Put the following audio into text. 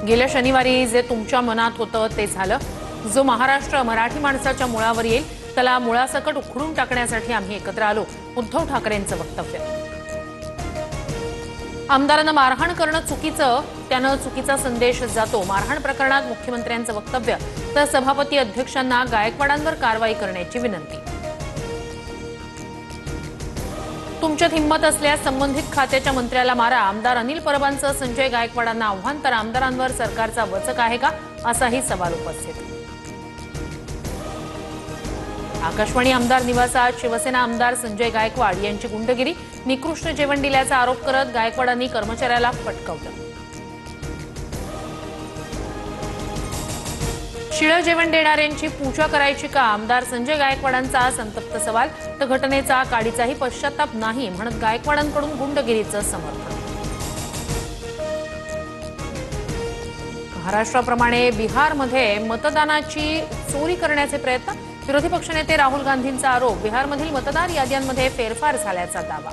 गेल्या शनिवारी जे तुमच्या मनात होतं ते झालं। जो महाराष्ट्र मराठी माणसाच्या मुळावर येईल त्याला मुळासकट उखडून टाकण्यासाठी आम्ही एकत्र आलो, उद्धव ठाकरेंचं वक्तव्य। आमदारांना मारहाण करणं चुकीचं, त्यानं चुकीचा संदेश जातो। मारहाण प्रकरणात मुख्यमंत्र्यांचं वक्तव्य, तर सभापती अध्यक्षांना गायकवाडांवर कारवाई करण्याची विनंती। तुमच्यात हिंमत असल्यास संबंधित खात्याच्या मंत्र्याला मारा। आमदार अनिल परबांचं संजय गायकवाडांना आव्हान, तर आमदारांवर सरकारचा वचक आहे का असाही सवाल उपस्थित। आकाशवाणी आमदार निवासात शिवसेना आमदार संजय गायकवाड यांची गुंडगिरी, निकृष्ट जेवण दिल्याचा आरोप करत गायकवाडांनी कर्मचाऱ्याला फटकावलं। शिळं जेवण देणाऱ्यांची पूजा करायची का, आमदार संजय गायकवाडांचा संतप्त सवाल, तर घटनेचा काडीचाही पश्चाताप नाही म्हणत गायकवाडांकडून गुंडगिरीचं समर्थन। महाराष्ट्राप्रमाणे बिहारमध्ये मतदानाची चोरी करण्याचे प्रयत्न, विरोधी पक्षनेते राहुल गांधींचा आरोप, बिहारमधील मतदार याद्यांमध्ये फेरफार झाल्याचा दावा।